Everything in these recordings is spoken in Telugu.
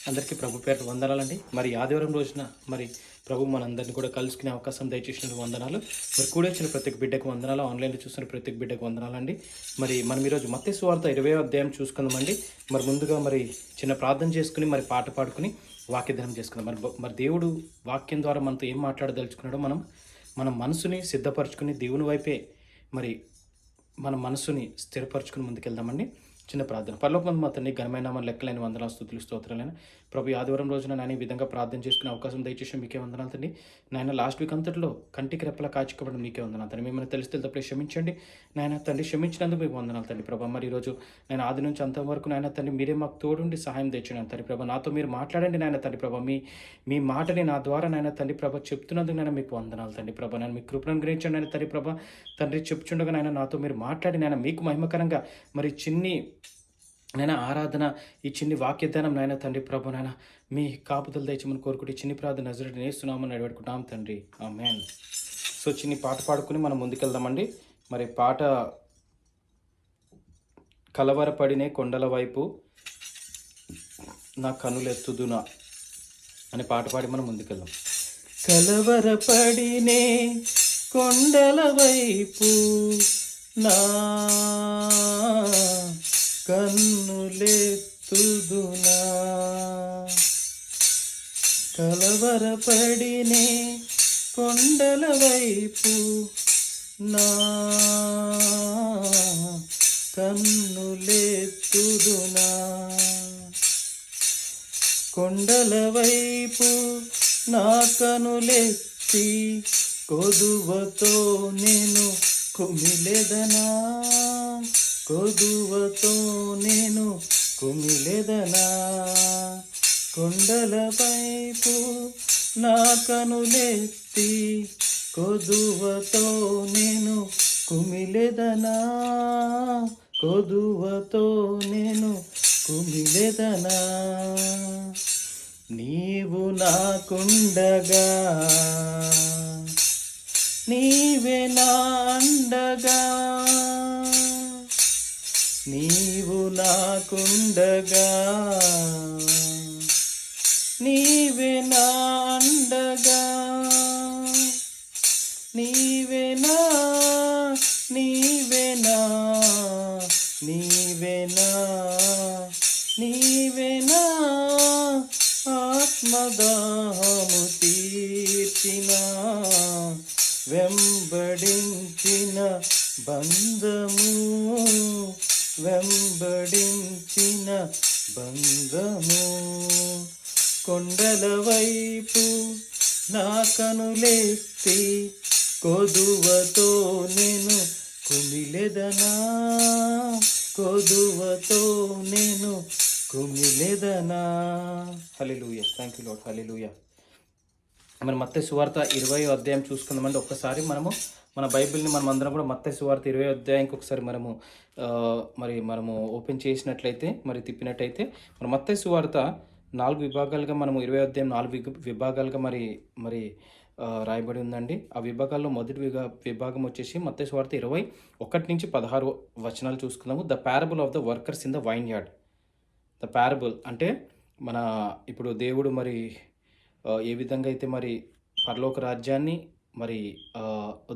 అందరికీ ప్రభు పేరు వందనాలండి. మరి ఆదివారం రోజున మరి ప్రభు మనందరిని కూడా కలుసుకునే అవకాశం దయచేసినందుకు వందనాలు. మరి కూడొచ్చిన ప్రతి ఒక్క బిడ్డకు వందనాలు. ఆన్‌లైన్‌లో చూస్తున్న ప్రతి ఒక్క బిడ్డకు వందనాలండి. మరి మనం ఈరోజు మత్తయి సువార్త 20వ అధ్యాయం చూసుకుందామండి. మరి ముందుగా మరి చిన్న ప్రార్థన చేసుకొని మరి పాట పాడుకొని వాక్యధ్యానం చేసుకుందాం. మరి దేవుడు వాక్యం ద్వారా మనతో ఏం మాట్లాడదలుచుకున్నాడో మన మనసుని సిద్ధపరచుకొని దేవుని వైపే మరి మన మనసుని స్థిరపరచుకుని ముందుకెళ్దామండి. చిన్న ప్రార్థన. పరలోకమందు మా తండ్రి, ఘనమైన మన లెక్కలేని వందనాలు, స్తుతులు, స్తోత్రాలైన ప్రభు, ఈ ఆదివారం రోజున నాయన ఈ విధంగా ప్రార్థన చేసుకునే అవకాశం దయచేసి మీకే వందనాలు తండ్రి. నాయన లాస్ట్ వీక్ అంతట్లో కంటికి రెప్పలా కాచుకోవడం మీకే వందనాలు తండ్రి. మిమ్మల్ని తెలిస్తే తప్పుడే క్షమించండి నాయన తండ్రి. క్షమించినందుకు మీకు వందనాలు తండ్రి ప్రభు. మరి ఈరోజు నేను ఆది నుంచి అంతవరకు నాయన తండ్రి మీరే మాకు తోడుండి సహాయం తెచ్చాను తండ్రి ప్రభు. నాతో మీరు మాట్లాడండి నాయన తండ్రి ప్రభు. మీ మాటని నా ద్వారా నాయన తండ్రి ప్రభు చెప్తున్నందుకు నేను మీకు వందనాలు తండ్రి ప్రభు. నేను మీ కృపను గ్రహించండి నాయన తండ్రి ప్రభు. తండ్రి చెప్తుండగా నాయన నాతో మీరు మాట్లాడి నాయన మీకు మహిమకరంగా మరి నైనా ఆరాధన, ఈ చిన్ని వాక్యధ్యానం నాయన తండ్రి ప్రభు నాయన మీ కాపుదలు దయచేయమని కోరుకుంటే చిన్ని ప్రార్థన నజరేయుడైన యేసునామమున అడివేడుకుంటున్నాం తండ్రి, ఆమేన్. సో చిన్ని పాట పాడుకుని మనం ముందుకెళ్దామండి. మరి పాట కలవరపడినే కొండల వైపు నా కనులెత్తుదునా అనే పాట పాడి మనం ముందుకెళ్దాం. కలవరపడినే కొండల వైపు నా కన్నులెత్తుదునా, కలవరపడినే కొండల వైపు నా కన్నులెత్తుదునా, కొండల వైపు నా కనులెత్తి కొదువతో నేను కుమిలెదనా, కొదువతో నేను కుమిలెదనా, కొండల వైపు నా కనులెత్తి కొదువతో నేను కుమిలెదనా, కొదువతో నేను కుమిలెదనా, నీవు నాకుండగా నీవే నా అండగా, నీవు నాకుండగా నీవే నా అండగా, నీవే నా నీవే నా నీవే నా నీవే నా ఆత్మదాహము తీర్చిన వెంబడించిన బంధము, వెంబడించిన బంధము, కొండల వైపు నా కనులెత్తి కొదువతో నేను కుమిలెదనా, కొదువతో నేను కుమిలెదనా. Hallelujah. Thank you Lord. Hallelujah. మరి మత్తయి సువార్త 20వ అధ్యాయం చూసుకుందామంటే ఒక్కసారి మన బైబిల్ని మనం అందరం కూడా మత్తయి సువార్త 20వ అధ్యాయంకి ఒకసారి మనము ఓపెన్ చేసినట్లయితే మరి తిప్పినట్టయితే మన మత్తయి సువార్త 4 విభాగాలుగా మనము 20వ అధ్యాయం 4 విభాగాలుగా మరి రాయబడి ఉందండి. ఆ విభాగాల్లో మొదటి విభాగం వచ్చేసి మత్తయి సువార్త 21 నుంచి 16 వచనాలు చూసుకుందాము. The parable of the workers in the vineyard. The parable అంటే ఇప్పుడు దేవుడు మరి ఏ విధంగా అయితే మరి పరలోక రాజ్యాన్ని మరి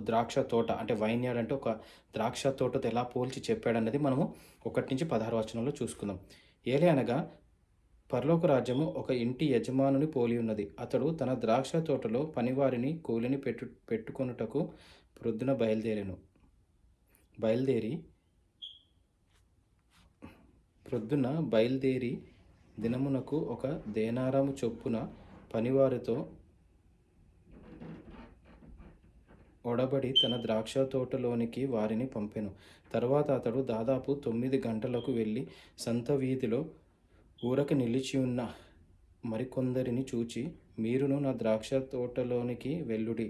ద్రాక్ష తోట అంటే వైన్ యార్డ్ అంటే ఒక ద్రాక్ష తోటతో ఎలా పోల్చి చెప్పాడన్నది మనము 1 నుంచి 16 వచనంలో చూసుకుందాం. ఏలే అనగా పరలోక రాజ్యము ఒక ఇంటి యజమానుని పోలి ఉన్నది. అతడు తన ద్రాక్ష తోటలో పనివారిని కూలిని పెట్టుకొనుటకు ప్రొద్దున బయలుదేరి దినమునకు ఒక దేనారము చొప్పున పనివారితో ఒడబడి తన ద్రాక్ష తోటలోనికి వారిని పంపెను. తర్వాత అతడు దాదాపు 9 గంటలకు వెళ్ళి సంత వీధిలో ఊరక నిలిచి ఉన్న మరికొందరిని చూచి, మీరును నా ద్రాక్ష తోటలోనికి వెళ్ళుడి,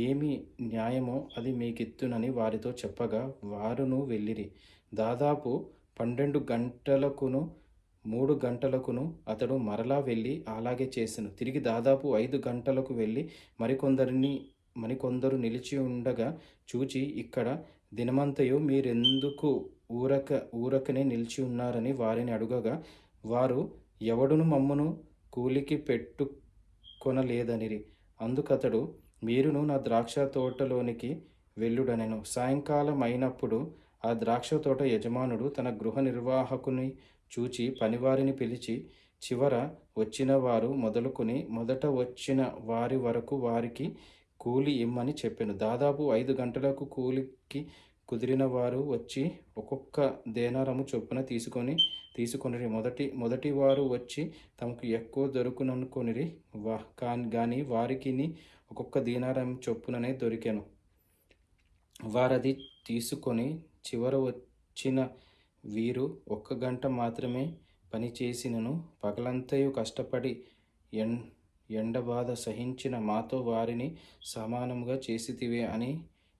ఏమి న్యాయమో అది మీకిత్తునని వారితో చెప్పగా వారును వెళ్ళిరి. దాదాపు 12 గంటలకును 3 గంటలకును అతడు మరలా వెళ్ళి అలాగే చేసెను. తిరిగి దాదాపు 5 గంటలకు వెళ్ళి మరికొందరు నిలిచి ఉండగా చూచి, ఇక్కడ దినమంతయు మీరెందుకు ఊరకనే నిలిచి ఉన్నారని వారిని అడుగగా, వారు ఎవడును మమ్మను కూలికి పెట్టుకొనలేదనిరి. అందుకతడు, మీరును నా ద్రాక్ష తోటలోనికి వెళ్ళుడనెను. సాయంకాలం అయినప్పుడు ఆ ద్రాక్ష తోట యజమానుడు తన గృహ నిర్వాహకుని చూచి పనివారిని పిలిచి, చివర వచ్చిన వారు మొదలుకొని మొదట వచ్చిన వారి వరకు వారికి కూలి ఇమ్మని చెప్పెను. దాదాపు 5 గంటలకు కూలికి కుదిరిన వారు వచ్చి ఒక్కొక్క దేనారము చొప్పున తీసుకొనిరి. మొదటి వారు వచ్చి తమకు ఎక్కువ దొరుకుననుకొనిరి. గాని వారికిని ఒక్కొక్క దీనారం చొప్పుననే దొరికెను. వారది తీసుకొని చివర వచ్చిన వీరు 1 గంట మాత్రమే పనిచేసినను పగలంతయు కష్టపడి ఎండబాధ సహించిన మాతో వారిని సమానముగా చేసితివే అని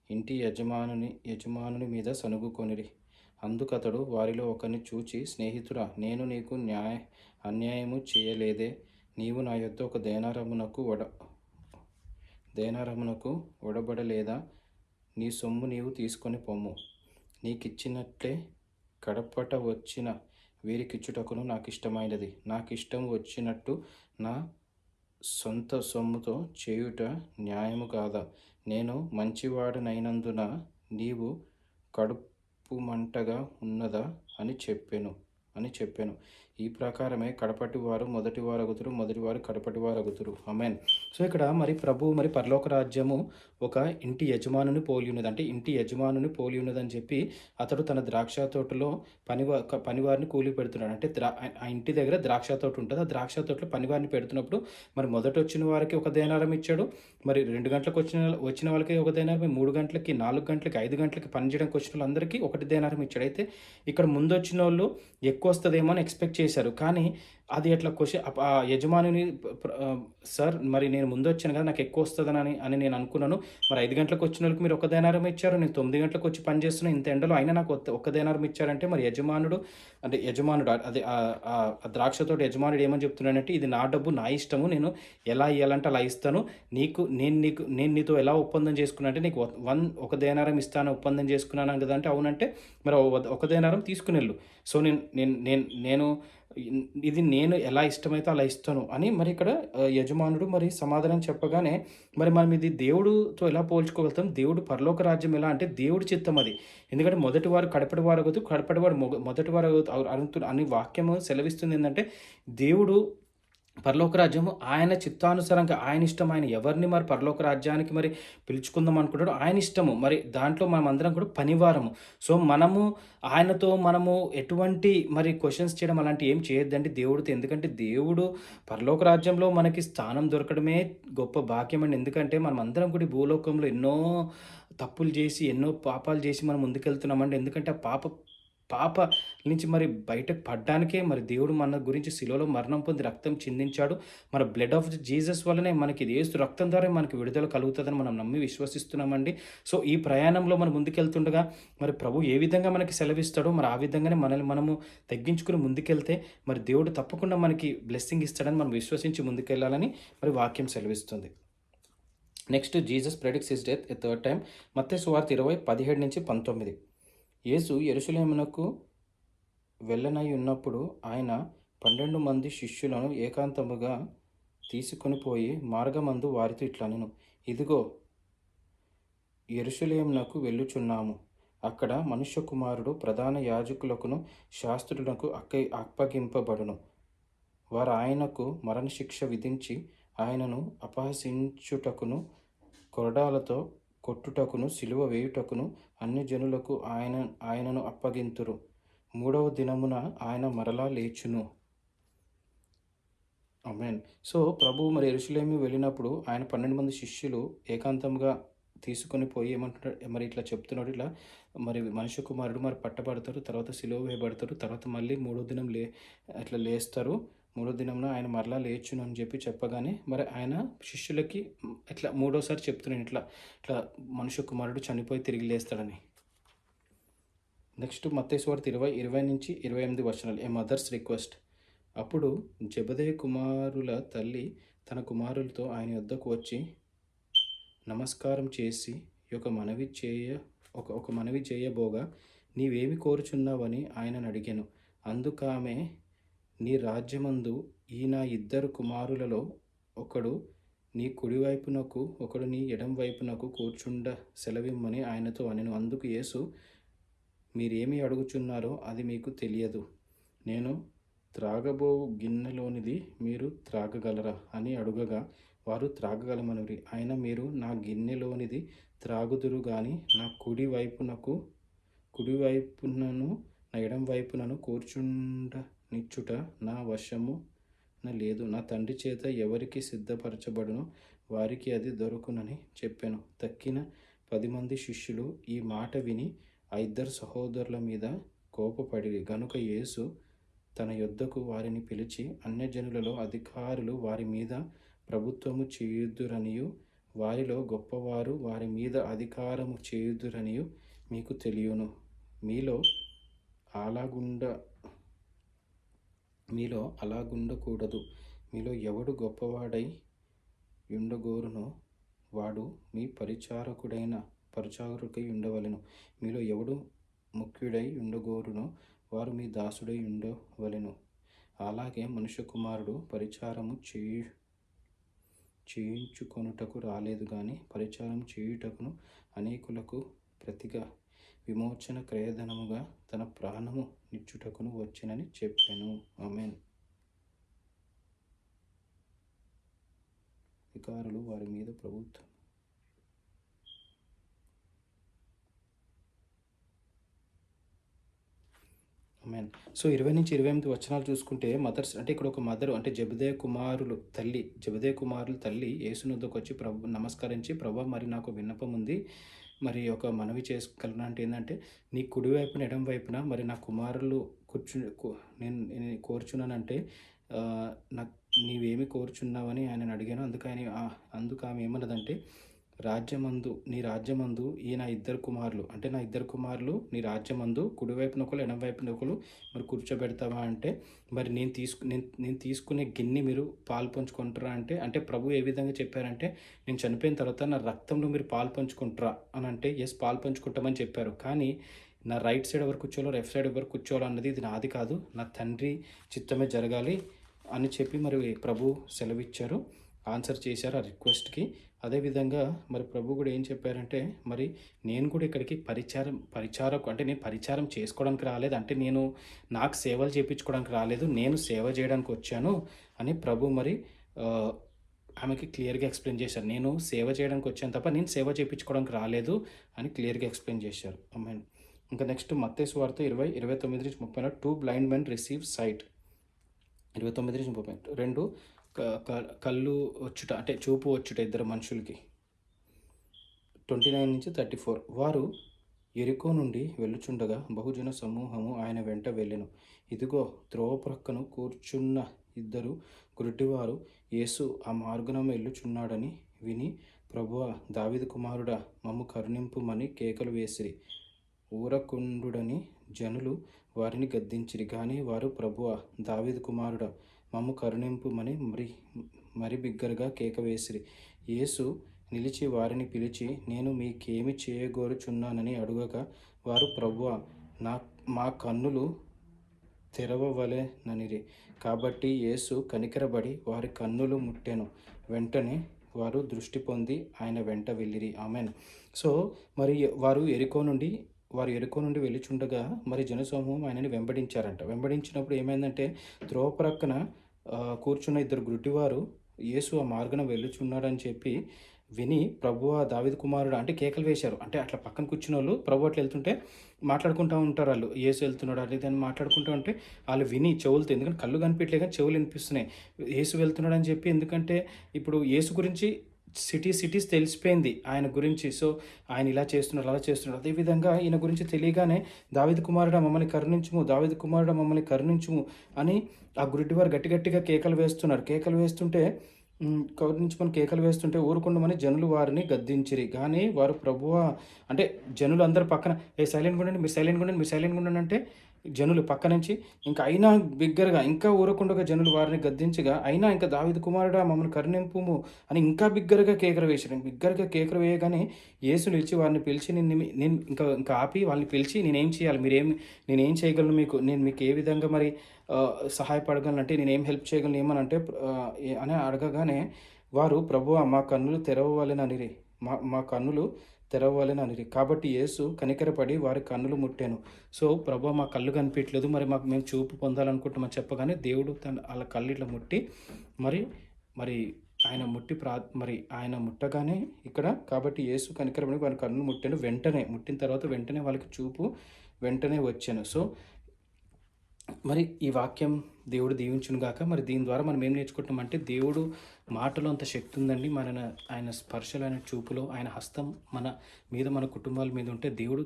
ఇంటి యజమానుని మీద సనుగుకొనిరి. అందుకతడు వారిలో ఒకరిని చూచి, స్నేహితుడా, నేను నీకు అన్యాయము చేయలేదే. నీవు నా యొద్ద ఒక దేనారమునకు ఒడబడలేదా? నీ సొమ్ము నీవు తీసుకొని పొమ్ము. నీకిచ్చినట్లే కడపట వచ్చిన వీరికిచ్చుటకును నాకిష్టమైనది. నాకిష్టం వచ్చినట్టు నా సొంత సొమ్ముతో చేయుట న్యాయము కాదా? నేను మంచివాడనైనందున నీవు కడుపుమంటగా ఉన్నదా అని చెప్పెను. ఈ ప్రకారమే కడపటి వారు మొదటి వారు అగుతురు, మొదటి వారు కడపటి వారు అగుతురు. ఆమేన్. సో ఇక్కడ మరి ప్రభు మరి పరలోక రాజ్యము ఒక ఇంటి యజమానుని పోలి ఉన్నది. అంటే ఇంటి యజమానుని పోలి ఉన్నదని చెప్పి అతడు తన ద్రాక్ష తోటలో పనివారిని కూలి పెడుతున్నాడు. అంటే ఆ ఇంటి దగ్గర ద్రాక్ష తోట ఉంటుంది. ఆ ద్రాక్ష తోటలో పనివారిని పెడుతున్నప్పుడు మరి మొదట వచ్చిన వారికి 1 దేనారం ఇచ్చాడు. మరి 2 గంటలకు వచ్చిన వాళ్ళకి 1 దేనారం, 3 గంటలకి, 4 గంటలకి, 5 గంటలకి పని చేయడానికి వచ్చిన వాళ్ళందరికీ 1 దేనారం ఇచ్చాడు. అయితే ఇక్కడ ముందు వచ్చిన వాళ్ళు ఎక్కువ వస్తుందేమో అని ఎక్స్పెక్ట్ చేశారు. కానీ అది ఎట్లా ఆ యజమానిని, సార్ మరి నేను ముందు వచ్చాను కదా, నాకు ఎక్కువ వస్తుందని అని నేను అనుకున్నాను. మరి 5 గంటలకు వచ్చిన వాళ్ళకి మీరు 1 దేనారం ఇచ్చారు. నేను 9 గంటలకు వచ్చి పని చేస్తున్నా, ఇంత ఎండలో అయినా నాకు 1 దేనారం ఇచ్చారంటే మరి యజమానుడు అదే ద్రాక్ష తోట యజమానుడు ఏమని చెప్తున్నాడంటే, ఇది నా డబ్బు, నా ఇష్టము, నేను ఎలా ఇవ్వాలంటే అలా ఇస్తాను. నేను నీతో ఎలా ఒప్పందం చేసుకున్నా అంటే నీకు 1 దేనారం ఇస్తాను ఒప్పందం చేసుకున్నాను కదా అంటే, అవునంటే మరి 1 దేనారం తీసుకుని వెళ్ళు. సో నేను ఎలా ఇష్టమైతే అలా ఇస్తాను అని మరి ఇక్కడ యజమానుడు మరి సమాధానం చెప్పగానే, మరి మనం ఇది దేవుడితో ఎలా పోల్చుకోగలుగుతాం? దేవుడు పరలోక రాజ్యం ఎలా అంటే దేవుడి చిత్తం అది. ఎందుకంటే మొదటి వారు కడపటి వారు అగుతూ, కడపటి వారు మొదటి వారు అగుతారు అని వాక్యము సెలవిస్తుంది. ఏంటంటే దేవుడు పరలోక రాజ్యము ఆయన చిత్తానుసారంగా, ఆయన ఇష్టం, ఆయన ఎవరిని మరి పరలోక రాజ్యానికి మరి పిలుచుకుందాం అనుకుంటాడో ఆయన ఇష్టము. మరి దాంట్లో మనం అందరం కూడా పనివారము. సో మనము ఎటువంటి మరి క్వశ్చన్స్ చేయడం అలాంటి ఏం చేయొద్దండి దేవుడితో. ఎందుకంటే దేవుడు పరలోక రాజ్యంలో మనకి స్థానం దొరకడమే గొప్ప భాగ్యం అండి. ఎందుకంటే మనం అందరం కూడా భూలోకంలో ఎన్నో తప్పులు చేసి, ఎన్నో పాపాలు చేసి మనం ముందుకెళ్తున్నామండి. ఎందుకంటే ఆ పాప నుంచి మరి బయటకు పడ్డానికే మరి దేవుడు మన గురించి శిలువలో మరణం పొంది రక్తం చిందించాడు. మన బ్లడ్ ఆఫ్ జీసస్ వల్లనే మనకి యేసు రక్తం ద్వారా మనకి విడుదల కలుగుతుందని మనం నమ్మి విశ్వసిస్తున్నామండి. సో ఈ ప్రయాణంలో మనం ముందుకెళ్తుండగా మరి ప్రభు ఏ విధంగా మనకి సెలవిస్తాడో మరి ఆ విధంగానే మనల్ని మనము తగ్గించుకుని ముందుకెళ్తే మరి దేవుడు తప్పకుండా మనకి బ్లెస్సింగ్ ఇస్తాడని మనం విశ్వసించి ముందుకెళ్ళాలని మరి వాక్యం సెలవిస్తుంది. Next, Jesus ప్రెడిక్ట్స్ his death a third time. మత్తయి సువార్త 20:17-19. యేసు యెరూషలేమునకు వెళ్ళనై ఉన్నప్పుడు ఆయన 12 మంది శిష్యులను ఏకాంతముగా తీసుకొని పోయి మార్గమందు వారితో ఇట్లనెను, ఇదిగో యెరూషలేమునకు వెళ్ళుచున్నాము. అక్కడ మనుష్య కుమారుడు ప్రధాన యాజకులకును శాస్త్రులకు అప్పగింపబడును. వారు ఆయనకు మరణశిక్ష విధించి ఆయనను అపహసించుటకును, కొరడాలతో కొట్టుటకును, సిలువ వేయుటకును అన్ని జనులకు ఆయనను అప్పగింతురు. 3వ దినమున ఆయన మరలా లేచును. ఆమేన్. సో ప్రభు మరి యెరూషలేము వెళ్ళినప్పుడు ఆయన 12 మంది శిష్యులు ఏకాంతంగా తీసుకొని పోయి ఏమంటున్నాడు మరి ఇట్లా చెప్తున్నాడు, ఇట్లా మరి మనుష్య కుమారుడు మరి పట్టబడతారు, తర్వాత సిలువ వేయబడతారు, తర్వాత మళ్ళీ 3వ దినం అట్లా లేస్తారు, 3వ దినంలో ఆయన మరలా లేచును అని చెప్పగానే మరి ఆయన శిష్యులకి ఇట్లా 3వసారి చెప్తున్నాను, ఇట్లా మనుష్య కుమారుడు చనిపోయి తిరిగి లేస్తాడని. నెక్స్ట్ మత్తయి సువార్త 20:20-28 ఏ మదర్స్ రిక్వెస్ట్. అప్పుడు జెబెదయి కుమారుల తల్లి తన కుమారులతో ఆయన యొద్దకు వచ్చి నమస్కారం చేసి ఒక మనవి చేయబోగా, నీవేమి కోరుచున్నావని ఆయనను అడిగాను. అందుకామె, నీ రాజ్యమందు ఈ నా ఇద్దరు కుమారులలో ఒకడు నీ కుడివైపునకు ఒకడు నీ ఎడం వైపునకు కూర్చుండ సెలవిమ్మని ఆయనతో అనెను. అందుకు యేసు, మీరేమి అడుగుచున్నారో అది మీకు తెలియదు. నేను త్రాగబో గిన్నెలోనిది మీరు త్రాగగలరా అని అడుగగా వారు త్రాగగలమనిరి. ఆయన, మీరు నా గిన్నెలోనిది త్రాగుదురు గాని నా కుడివైపునను నా ఎడం వైపునను కూర్చుండనిచ్చుట నా వశమున లేదు. నా తండ్రి చేత ఎవరికి సిద్ధపరచబడునో వారికి అది దొరుకునని చెప్పాను. తక్కిన 10 మంది శిష్యులు ఈ మాట విని ఆ ఇద్దరు సహోదరుల మీద కోపపడిరి. గనుక యేసు తన యొద్దకు వారిని పిలిచి, అన్యజనులలో అధికారులు వారి మీద ప్రభుత్వము చేయుదురనియు వారిలో గొప్పవారు వారి మీద అధికారము చేయుదురనియు మీకు తెలియను. మీలో అలాగుండకూడదు. మీలో ఎవడు గొప్పవాడై ఉండగోరునో వాడు మీ పరిచారకుడై ఉండవలెను. మీలో ఎవడు ముఖ్యుడై ఉండగోరునో వారు మీ దాసుడై ఉండవలెను. అలాగే మనుష్య కుమారుడు పరిచారము చేయించుకొనుటకు రాలేదు గాని పరిచారం చేయుటకును అనేకులకు ప్రతిగా విమోచన క్రయధనముగా తన ప్రాణము నిచ్చుటకును వచ్చెనని చెప్పాను. ఆమేన్. అధికారులు వారి మీద ప్రభుత్వం. ఆమేన్. సో 20 నుంచి 28 వచనాలు చూసుకుంటే మదర్స్ అంటే ఇక్కడ ఒక మదరు అంటే జెబెదయి కుమారుల తల్లి యేసునొద్దకు వచ్చి ప్రభు నమస్కరించి, ప్రభు మరి నాకు విన్నపం ఉంది, మరి ఒక మనవి చేసుకోగలను అంటే ఏంటంటే, నీ కుడివైపున ఎడం వైపున మరి నా కుమారులు నేను కోరుచున్నానంటే నాకు నీవేమి కోరుచున్నావని ఆయనను అడిగాను. అందుకు ఆమె ఏమన్నదంటే, నీ రాజ్యమందు ఈ నా ఇద్దరు కుమారులు అంటే నా ఇద్దరు కుమారులు నీ రాజ్యమందు కుడివైపున ఒకరు ఎడం వైపున ఒకరు మరి కూర్చోబెడతావా అంటే, మరి నేను తీసుకునే గిన్నె మీరు పాలు పంచుకుంటారా అంటే ప్రభు ఏ విధంగా చెప్పారంటే, నేను చనిపోయిన తర్వాత నా రక్తంలో మీరు పాలు పంచుకుంటారా అని అంటే ఎస్, పాలు పంచుకుంటామని చెప్పారు. కానీ నా రైట్ సైడ్ ఎవరు కూర్చోవాలో లెఫ్ట్ సైడ్ ఎవరు కూర్చోవాలో అన్నది ఇది నాది కాదు, నా తండ్రి చిత్తమే జరగాలి అని చెప్పి మరి ప్రభు సెలవిచ్చారు, ఆన్సర్ చేశారు ఆ రిక్వెస్ట్కి. అదేవిధంగా మరి ప్రభు కూడా ఏం చెప్పారంటే, మరి నేను కూడా ఇక్కడికి పరిచారకు అంటే నేను పరిచారం చేసుకోవడానికి రాలేదు, అంటే నేను నాకు సేవలు చేయించుకోవడానికి రాలేదు, నేను సేవ చేయడానికి వచ్చాను అని ప్రభు మరి ఆమెకి క్లియర్గా ఎక్స్ప్లెయిన్ చేశారు. నేను సేవ చేయడానికి వచ్చాను తప్ప నేను సేవ చేయించుకోవడానికి రాలేదు అని క్లియర్గా ఎక్స్ప్లెయిన్ చేశారు. ఆమేన్. ఇంకా నెక్స్ట్ మత్తయి సువార్త 20:29-30 2 బ్లైండ్ మెన్ రిసీవ్ సైట్. 29-30 2 కళ్ళు వచ్చుట అంటే చూపు వచ్చుట ఇద్దరు మనుషులకి. 29-34 వారు యెరికో నుండి వెళ్ళుచుండగా బహుజన సమూహము ఆయన వెంట వెళ్ళెను. ఇదిగో త్రోవ ప్రక్కను కూర్చున్న ఇద్దరు గుడ్డివారు యేసు ఆ మార్గమున వెళ్ళుచున్నాడని విని, ప్రభువా, దావీదు కుమారుడా, మమ్ము కరుణింపుమని కేకలు వేసిరి. ఊరకుండుడని జనులు వారిని గద్దించిరి. కానీ వారు, ప్రభువా, దావీదు కుమారుడా, మమ్ము కరుణింపుమని మరి బిగ్గరగా కేక వేసిరి. యేసు నిలిచి వారిని పిలిచి, నేను మీకేమి చేయగోరుచున్నానని అడుగగా వారు, ప్రభువా, మా కన్నులు తెరవవలెననిరి. కాబట్టి యేసు కనికరబడి వారి కన్నులు ముట్టెను. వెంటనే వారు దృష్టి పొంది ఆయన వెంట వెళ్ళిరి. ఆమెన్. సో మరి వారు ఎరికో నుండి వెళ్ళుచుండగా మరి జనసమూహం ఆయనని వెంబడించారంట. వెంబడించినప్పుడు ఏమైందంటే, త్రోవ ప్రక్కన కూర్చున్న ఇద్దరు గుడ్డివారు యేసు ఆ మార్గన వెళ్ళుచున్నాడని చెప్పి విని, ప్రభువా, దావీదు కుమారుడు అంటే కేకలు వేశారు. అంటే అట్లా పక్కన కూర్చున్న వాళ్ళు ప్రభు అట్లా వెళ్తుంటే మాట్లాడుకుంటూ ఉంటారు, వాళ్ళు యేసు వెళ్తున్నాడు అదే దాన్ని మాట్లాడుకుంటూ ఉంటే వాళ్ళు విని చెవులతో, ఎందుకంటే కళ్ళు కనిపించలే కానీ చెవులు వినిపిస్తున్నాయి యేసు వెళ్తున్నాడు అని చెప్పి. ఎందుకంటే ఇప్పుడు యేసు గురించి సిటీస్ తెలిసిపోయింది ఆయన గురించి. సో ఆయన ఇలా చేస్తున్నాడు అలా చేస్తున్నాడు. అదేవిధంగా ఈయన గురించి తెలియగానే, దావీదు కుమారుడా మమ్మల్ని కరుణించుము అని ఆ గుడ్డివారు గట్టిగా కేకలు వేస్తుంటే కేకలు వేస్తుంటే ఊరుకుండమని జనులు వారిని గద్దించిరి. కానీ వారు, ప్రభువా అంటే జనులు అందరు పక్కన, సైలెంట్గా ఉండండి, మీరు సైలెంట్గా ఉండండి అంటే జనులు పక్క నుంచి ఇంకా అయినా బిగ్గరగా ఇంకా ఊరకుండగా జనులు వారిని గద్దించగా, అయినా ఇంకా దావీదు కుమారుడా మమ్మల్ని కరుణింపుము అని ఇంకా బిగ్గరగా కేకలు వేశారు. బిగ్గరగా కేకలు వేయగానే యేసు నిలిచి వారిని పిలిచి నేను ఇంకా ఆపి వాళ్ళని పిలిచి నేనేం చేయాలి? నేనేం చేయగలను మీకు? నేను మీకు ఏ విధంగా మరి సహాయపడగలనంటే నేనేం హెల్ప్ చేయగలను ఏమనంటే అని అడగగానే వారు ప్రభువా మా కన్నులు తెరవవలెననిరి. మా కన్నులు తెరవవలెననిరి. కాబట్టి యేసు కనికరపడి వారి కన్నులు ముట్టాను. సో ప్రభువా మా కళ్ళు కనిపియట్లేదు. మరి మేము చూపు పొందాలనుకుంటున్నామని చెప్పగానే దేవుడు ఆళ్ళ కళ్ళు ఇట్లా ముట్టి మరి మరి ఆయన ముట్టి మరి ఆయన ముట్టగానే ఇక్కడ కాబట్టి యేసు కనికరపడి వారి కన్నులు ముట్టాను. వెంటనే ముట్టిన తర్వాత వెంటనే వాళ్ళకి చూపు వెంటనే వచ్చాను. సో మరి ఈ వాక్యం దేవుడు దీవించును గాక. మరి దీని ద్వారా మనం ఏం నేర్చుకుంటున్నామంటే దేవుడు మాటలో అంత శక్తి ఉందండి. ఆయన స్పర్శలో, ఆయన చూపులో, ఆయన హస్తం మన మీద, మన కుటుంబాల మీద ఉంటే దేవుడు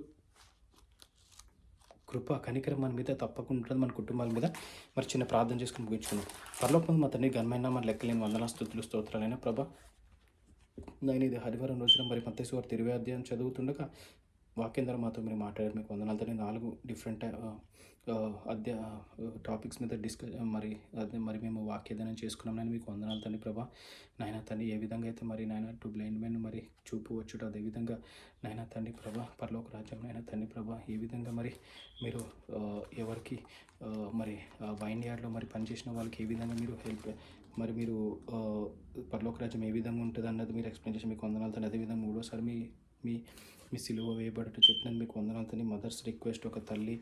కృప, కనికరం మన మీద తప్పకుండా ఉంటుంది, మన కుటుంబాల మీద. మరి చిన్న ప్రార్థన చేసుకుని ముగించుకున్నాం. పరలోకమందు మా తండ్రి ఘనమైన మన లెక్కలేని వందనాలు, స్తుతులు, స్తోత్రాలైన ప్రభా. నేను ఇది ఆదివారం రోజున మరి మత్తయి సువార్త 20వ అధ్యాయం చదువుతుండగా వాక్యం ద్వారా మాతో మీరు మాట్లాడారు. మీకు వందనాలతో 4 డిఫరెంట్ టాపిక్స్ మీద మరి మేము వాక్యదానం చేసుకున్నాం. నేను మీకు వందనాలు తండ్రి ప్రభా. నాయన తండ్రి ఏ విధంగా అయితే మరి నాయన టు బ్లైండ్ మెన్ మరి చూపు వచ్చుట, అదేవిధంగా నాయన తండ్రి ప్రభా పరలోక రాజ్యం నాయన తండ్రి ప్రభా ఏ విధంగా మరి మీరు ఎవరికి మరి వైన్ యార్డ్లో మరి పనిచేసిన వాళ్ళకి ఏ విధంగా మీరు హెల్ప్ మరి మీరు పరలోక రాజ్యం ఏ విధంగా ఉంటుంది అన్నది మీరు ఎక్స్ప్లెయిన్ చేసి మీకు వందనాలు తండ్రి. అదేవిధంగా 3వసారి మీ సిలువ వేయబడట చెప్పినందుకు మీకు వందనాలు. మదర్స్ రిక్వెస్ట్, ఒక తల్లి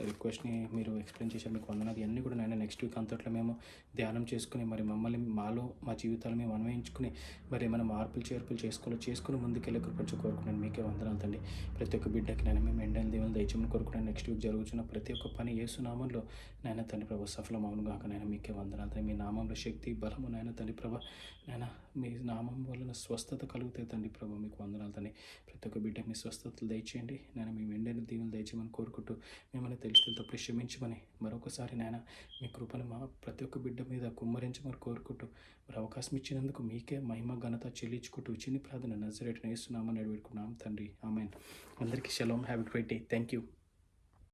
రిక్వెస్ట్ని మీరు ఎక్స్ప్లెయిన్ చేశారు. మీకు వందనాలు. ఇవన్నీ కూడా నేను నెక్స్ట్ వీక్ అంతట్లో మేము ధ్యానం చేసుకుని మరి మమ్మల్ని మా జీవితాలు మేము అన్వయించుకుని మరి ఏమైనా మార్పులు చేర్పులు చేసుకుని ముందుకెళ్ళి కృపచ్చు కోరుకున్నాను. మీకే వందనాలు తండ్రి. ప్రతి ఒక్క బిడ్డకి నేను మేము ఎండని దేవుని దయచేమని కోరుకున్నాను. నెక్స్ట్ వీక్ జరుగుతున్న ప్రతి ఒక్క పని యేసు నామంలో నాయన తండ్రి ప్రభా సఫలం అవును గాక. నేను మీకే వందనాలు తండ్రి. మీ నామంలో శక్తి, బలము నాయన తండ్రి ప్రభా. నాయన మీ నామం వలన స్వస్థత కలుగుతాయి తండ్రి ప్రభా. మీకు వందనాలు తండ్రి. ప్రతి ఒక్క బిడ్డకి మీ స్వస్థతలు దయచేయండి. నేను మీ వెండైన దీవులు దయచేయమని కోరుకుంటూ మిమ్మల్ని తెలిసి తప్పు క్షమించమని మరొకసారి నాయన మీ కృపను మా ప్రతి ఒక్క బిడ్డ మీద కుమ్మరించమని కోరుకుంటూ మరి అవకాశం ఇచ్చినందుకు మీకే మహిమ ఘనత చెల్లించుకుంటూ చిన్ని ప్రార్థన నజరేటును యేసు నామమున వేడుకుంటున్నాం తండ్రి. ఆమేన్. అందరికీ shalom. Have a great day. Thank you.